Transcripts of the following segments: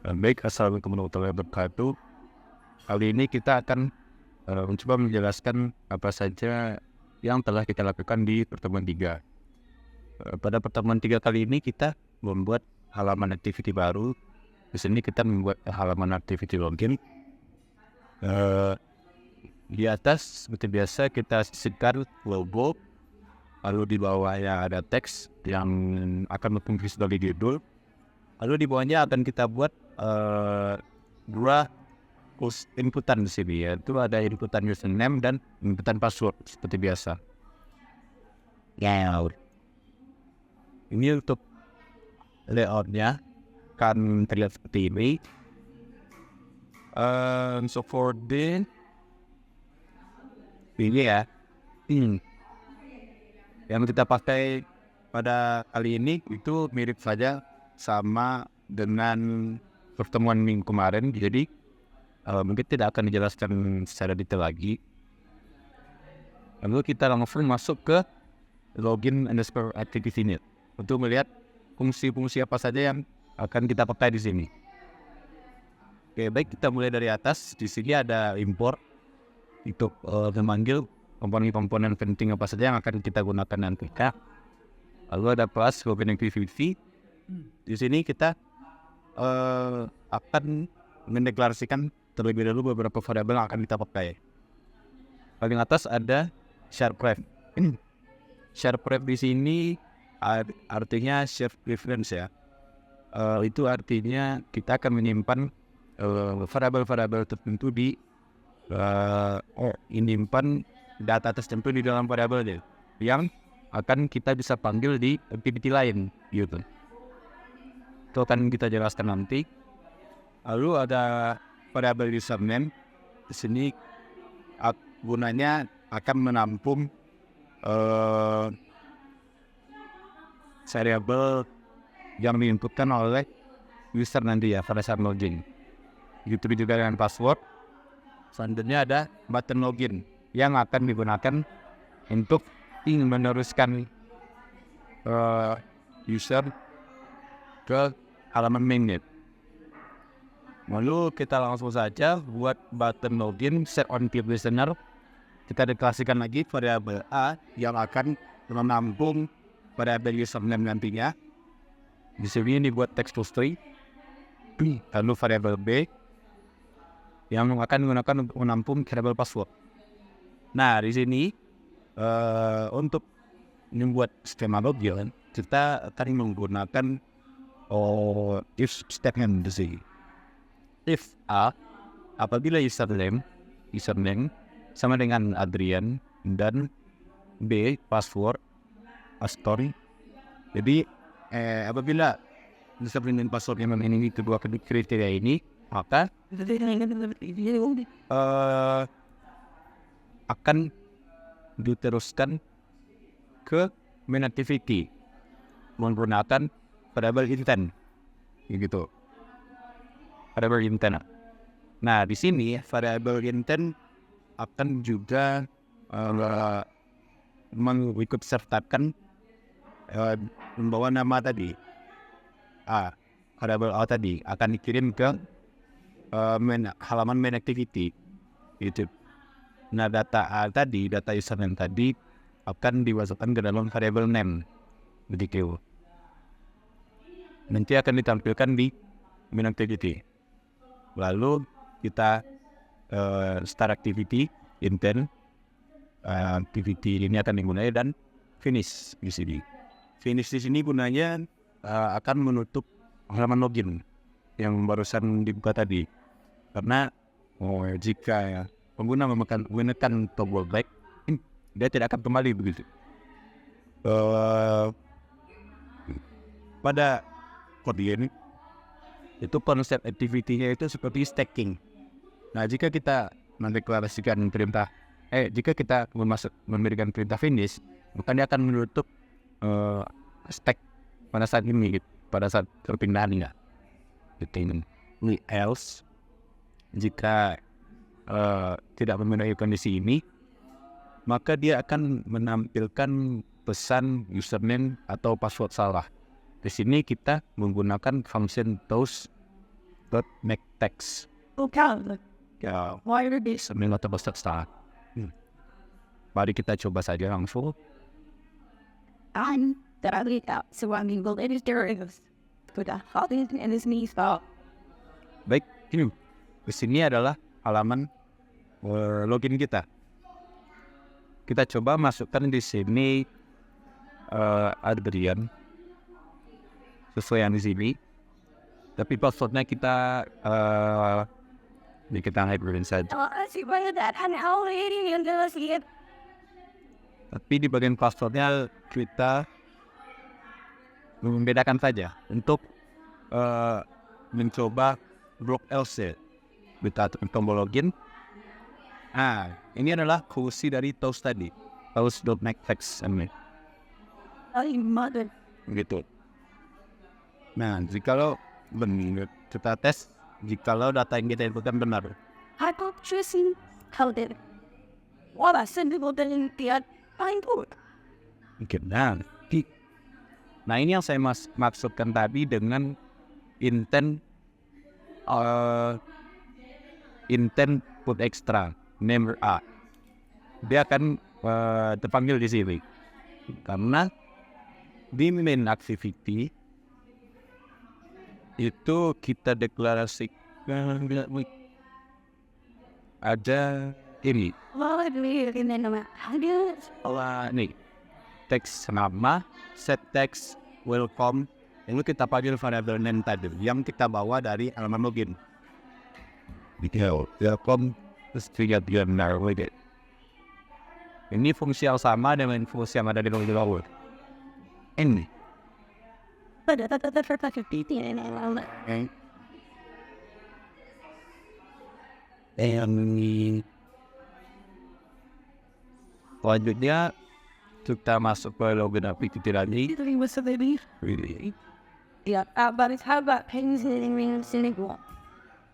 Baik, assalamualaikum warahmatullahi wabarakatuh. Kali ini kita akan mencoba menjelaskan apa saja yang telah kita lakukan di pertemuan 3. Pada pertemuan 3 kali ini kita membuat halaman activity baru. Di sini kita membuat halaman activity login. Di atas seperti biasa kita sisipkan logo, lalu di bawahnya ada teks yang akan berfungsi sebagai judul. Lalu di bawahnya akan kita buat dua inputan di sini, yaitu ada inputan username dan inputan password seperti biasa. Ini untuk layoutnya kan terlihat seperti ini. So for the ini ya, yang kita pakai pada kali ini itu mirip saja sama dengan pertemuan minggu kemarin, jadi mungkin tidak akan dijelaskan secara detail lagi. Lalu kita langsung masuk ke login_activity ini untuk melihat fungsi-fungsi apa saja yang akan kita pakai di sini. Oke, baik, kita mulai dari atas. Di sini ada import untuk memanggil komponen-komponen penting apa saja yang akan kita gunakan nanti. Lalu ada plus login activity. Di sini kita akan mendeklarasikan terlebih dahulu beberapa variabel yang akan kita pakai. Paling atas ada share pref. Share pref di sini artinya share preference ya. Itu artinya kita akan menyimpan variabel-variabel tertentu di menyimpan data tertentu di dalam variabel yang akan kita bisa panggil di activity lain gitu. Itu akan kita jelaskan nanti. Lalu ada variabel username. Di sini gunanya akan menampung variabel yang diinputkan oleh user nanti ya pada saat login. Begitu juga dengan password. Selanjutnya ada button login yang akan digunakan untuk meneruskan user ke halaman main. Lalu kita langsung saja buat button login set on click listener. Kita deklarasikan lagi variabel A yang akan menampung variabel username nantinya. Di sini dibuat text to string. Lalu variabel B yang akan digunakan untuk menampung variabel password. Nah, di sini untuk membuat skema login kita akan menggunakan if statement di sini. If A apabila username sama dengan Adrian dan B password Astori. Jadi apabila username dan password yang memenuhi kedua kriteria ini, maka akan diteruskan ke main activity menggunakan variabel intent gitu. Variabel intent. Nah, di sini variabel intent akan juga mengikut sertakan membawa nama tadi. Variabel A tadi akan dikirim ke halaman main activity gitu. Nah, data A tadi, data username tadi akan dimasukkan ke dalam variabel name begitu. Nanti akan ditampilkan di main activity. Lalu kita start activity, intent, activity ini akan dimulai dan finish di sini. Finish di sini gunanya akan menutup halaman login yang barusan dibuka tadi. Karena jika pengguna menggunakan tombol back, dia tidak akan kembali begitu. Pada kode ini itu konsep activity-nya itu seperti stacking. Nah, jika kita mendeklarasikan perintah, jika kita memberikan perintah finish, maka dia akan menutup stack pada saat ini, pada saat perpindahannya. Ini else, jika tidak memenuhi kondisi ini, maka dia akan menampilkan pesan username atau password salah. Di sini kita menggunakan function toast make text. Bukan. Ya, Why are this? sambil atau start. Mari kita coba saja langsung. I'm terlihat suami golden derivatives. Sudah hal and his knees fall. Baik, ini di sini adalah halaman login kita. Kita coba masukkan di sini Adrian sesuai yang di sini. Tapi passwordnya kita hidupin saja. Así puede dar an hour yang jelas lihat. Tapi di bagian passwordnya kita membedakan saja untuk mencoba blok LC. Kita tombol login. Ini adalah fungsi dari toast tadi. Toast.makeText ini. Gitu. Nah, jikalau kita tes, jikalau data yang kita inputkan benar. Aku choosing how did. Wala sendiri dan tiad input. Nah, ini yang saya maksudkan tadi dengan intent put extra name A. Dia akan terpanggil di sini karena di main activity itu kita deklarasikan ada ini. Nih teks nama, set text, welcome. Ini kita panggil variable name tadi yang kita bawa dari halaman login. Welcome. Ini fungsi yang sama dengan fungsi yang ada di login awal. Ini. Selanjutnya kita masuk ke login activity tadi.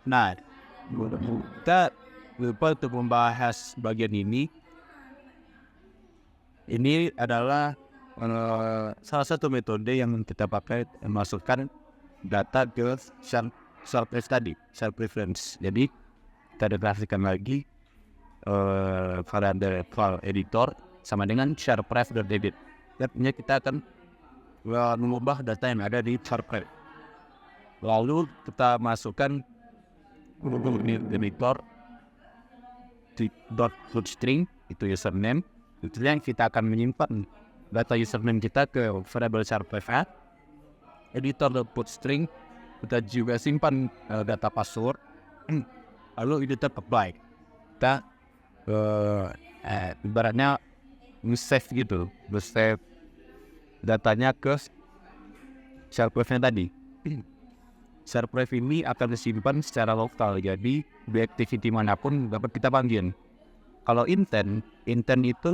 Nah, kita lupa untuk membahas bagian ini. Ini adalah salah satu metode yang kita pakai masukkan data ke share preference. Jadi kita deklarasikan lagi variable file editor sama dengan share pref.edit. Artinya kita akan mengubah data yang ada di share pref. Lalu kita masukkan editor .string itu username. Itu yang kita akan menyimpan data username kita ke variable share pref. Editor.putString kita juga simpan data password. Lalu editor apply. Kita ibaratnya nge-save gitu, nge-save datanya ke share pref-nya tadi. Share pref ini akan disimpan secara lokal, jadi di activity manapun dapat kita panggil. Kalau intent itu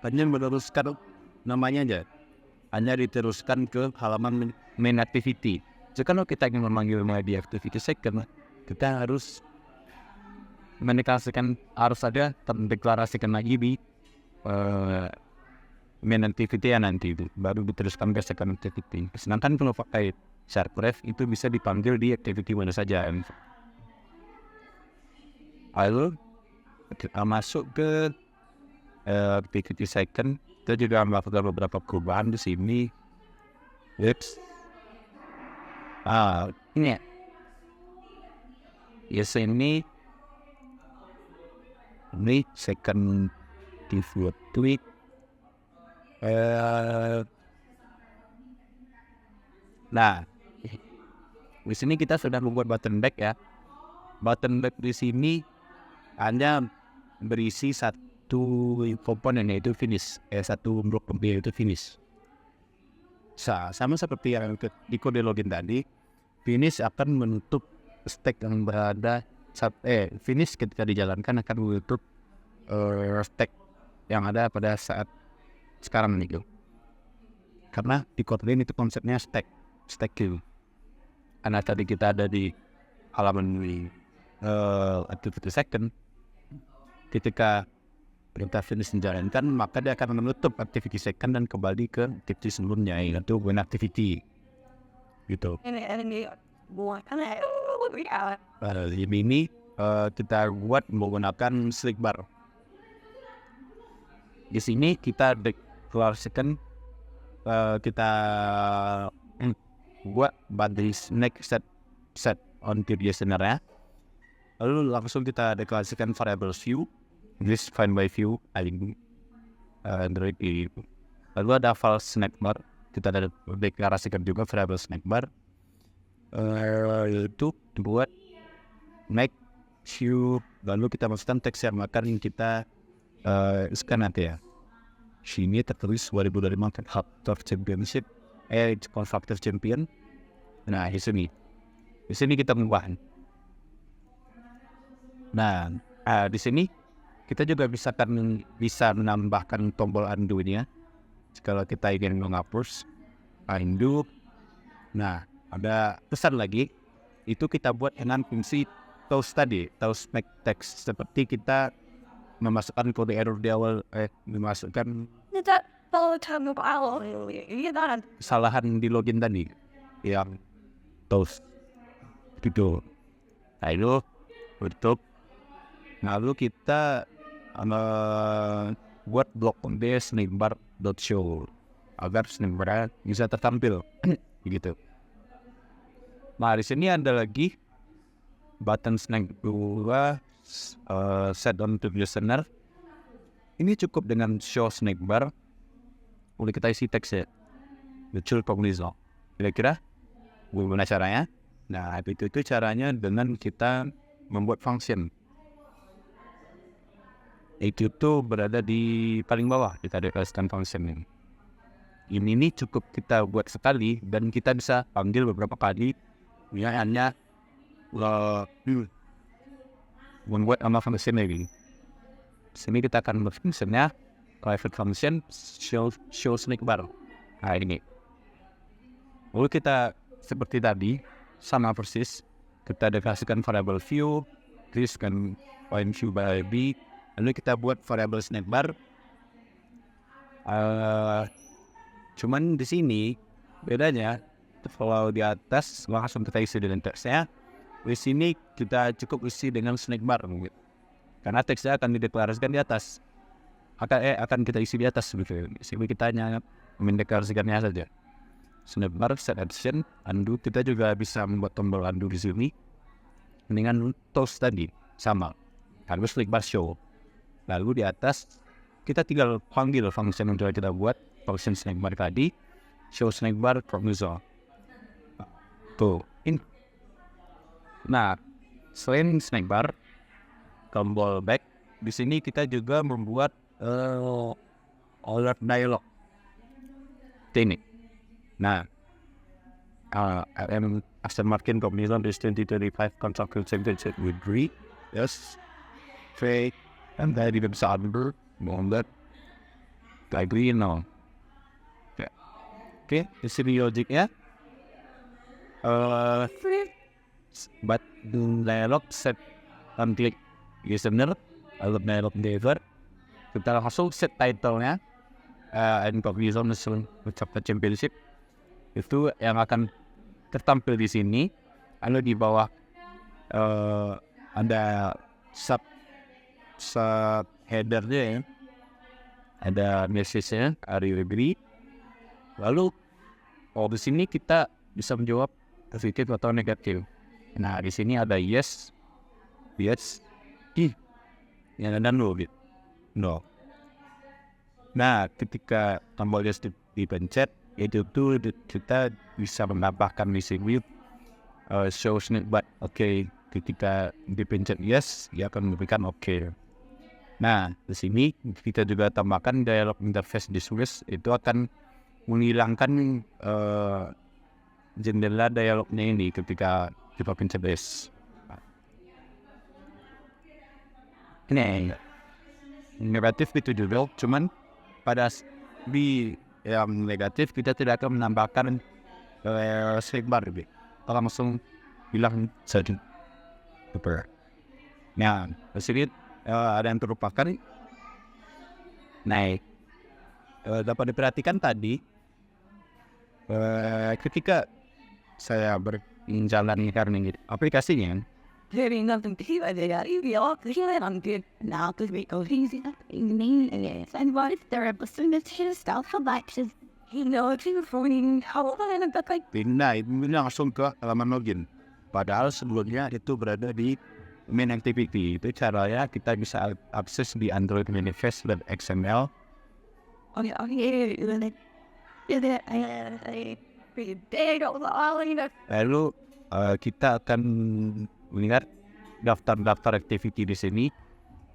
hanya meneruskan namanya aja, hanya diteruskan ke halaman main activity. Jadi kalau kita ingin memanggil di activity second, kita harus mendeklarasikan, harus ada terdeklarasikan lagi di main activity ya nanti itu baru diteruskan ke second activity. Sedangkan kalau pakai share pref itu bisa dipanggil di activity mana saja. Lalu kita masuk ke activity second, kita juga melakukan beberapa perubahan di sini. Oops. Ini ya. Yes, ini second default tweet. Nah, di sini kita sudah membuat button back ya. Button back di sini hanya berisi satu komponen yaitu finish. Satu blok yaitu finish. Sama seperti yang di kode login tadi, finish akan menutup stack yang berada finish ketika dijalankan akan menutup stack yang ada pada saat sekarang nih, karena di Kotlin itu konsepnya stack queue. Karena tadi kita ada di halaman activity second, ketika perintah finish dijalankan maka dia akan menutup activity second dan kembali ke activity sebelumnya, yaitu when activity gitu. Ini kita buat menggunakan slick bar. Di sini kita deklarasikan kita buat body snack set on the listener ya. Lalu langsung kita deklarasikan variable view, this find by view, Android ini. Lalu ada file snack bar, kita ada deklarasikan juga variable snack bar, itu buat make view. Lalu kita masukkan teks yang akan kita scan nanti ya. Sini tertulis 2025 Factor Championship, Factor Champion. Nah di sini kita mengubah. Nah di sini kita juga bisa menambahkan tombol undo-nya. Kalau kita ingin menghapus undo, nah ada pesan lagi. Itu kita buat dengan fungsi toast tadi, toast make text, seperti kita memasukkan kode error di awal, memasukkan kesalahan di login tadi yang toast gitu. Nah itu tutup. Lalu kita buat blok di snackbar.show agar snackbar bisa tertampil begitu. Nah di sini ada lagi button snack 2 set on to listener. Ini cukup dengan show snack bar. Boleh kita isi teks ya, muncul pengulisan. Kira-kira bagaimana caranya? Nah itu caranya dengan kita membuat function. Itu tuh berada di paling bawah, kita deklarasikan function ini. Ini cukup kita buat sekali dan kita bisa panggil beberapa kali. Ya hanya membuat nama function ini. Sini kita akan membuat functionnya private function show snack bar. Nah ini. Lalu kita seperti tadi sama persis, kita deklarasikan variable view, this kan point view by b. Lalu kita buat variable snack bar. Cuman di sini bedanya, kalau di atas langsung kita isi dengan teksnya, di sini kita cukup isi dengan snack bar, gitu. Karena teksnya akan dideklarasikan di atas, akan kita isi di atas, gitu. Sini kita hanya mendeklarasikannya saja. Snack bar, set action, undo. Kita juga bisa membuat tombol undo di sini dengan toast tadi sama, harus klik bar show. Lalu di atas kita tinggal panggil function yang kita buat, function snack bar tadi, show snack bar from user. Tuh, ini. Nah, selain snack bar, tombol back, di sini kita juga membuat alert dialog. Ini. Nah, Aston Martin Combination is 2025 Construction Championship with Gree, yes, fake. And tadi kita bisa order, mondet, kayak gini, no. Oke, di sini logiknya. But dialog set klik listener, lalu dialog deliver. Kita langsung set title-nya, and Cognizant Factor Championship. Itu yang akan tertampil di sini. Lalu di bawah ada sub header-nya ya, ada message-nya, are you agree? Lalu di sini kita bisa menjawab positif atau negatif. Nah di sini ada yes, yang ada no, gitu. No. Nah ketika tombol yes dipencet, itu tuh kita bisa menambahkan di sini show snack bar. Oke. Ketika dipencet yes, dia akan memberikan oke. Nah, di sini kita juga tambahkan dialog interface dismiss, itu akan menghilangkan jendela dialognya ini ketika kita pencet yes. Ini negatif itu juga, cuman pada di yang negatif kita tidak akan menambahkan snack bar, kita langsung bilang saja. Nah, di sini ada yang terlupakan. Nah, dapat diperhatikan tadi ketika saya menjalankan ini aplikasinya. Very nothing to hear there. You are clear on good. Now to be easy. And what if there are opportunities stuff for matches? You know, if you're running, how long about like Pindah itu langsung ke halaman login. Padahal sebelumnya itu berada di main activity. Itu caranya kita bisa akses di Android Manifest dan XML. oh yeah, Lalu kita akan melihat daftar-daftar activity di sini.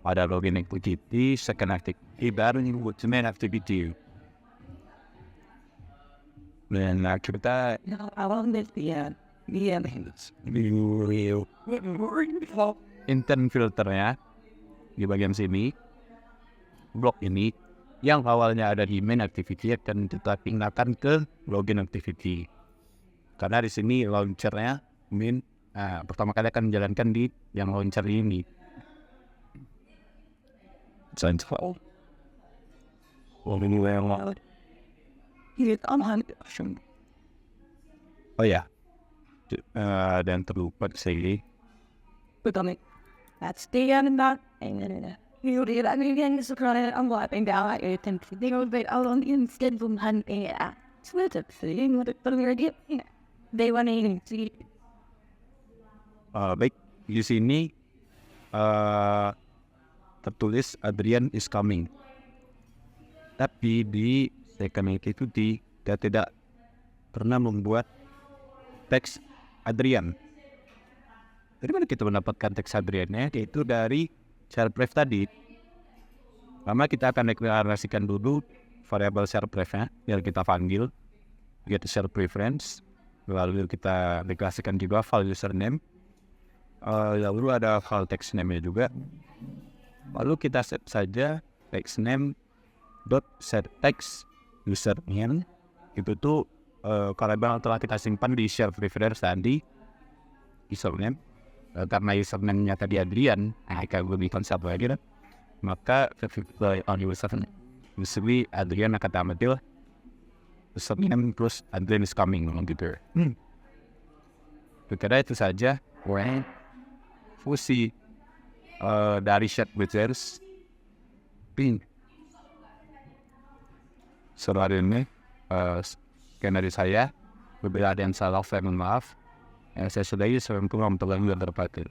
Ada login activity, second activity, baru ini buat main activity. Dan kita intent filternya di bagian sini, blok ini yang awalnya ada di main activity akan kita pindahkan ke login activity. Karena di sini launchernya main pertama kali akan menjalankan di yang launcher ini. Oh ya, dan terlupa saya. That's the end of that. You did I mean it's a I'm wiping down I think they go bit out on the instead from hunting yeah. It's not a thing what they want to see. Baik, di sini tertulis Adrian is coming. Tapi di second itu dia tidak pernah membuat teks Adrian. Dari mana kita mendapatkan teks Adriannya? Yaitu dari share pref tadi. Pertama kita akan deklarasikan dulu variabel share prefnya yang kita panggil get share preference. Lalu kita deklarasikan juga file username. Lalu ada file text name-nya juga. Lalu kita set saja text name dot set text username. Itu tuh variabel telah kita simpan di share preference tadi username. Karena username-nya tadi Adrian, kalau lebih konsep lagi kan, maka on username usually Adrian akan tampil username terus Adrian is coming gitu. Kira itu saja. Fungsi dari shared widgets pin setelah ini sekian dari saya. Bila ada yang salah saya mohon maaf. Saya sudahi, saya kurang terlalu terpakai.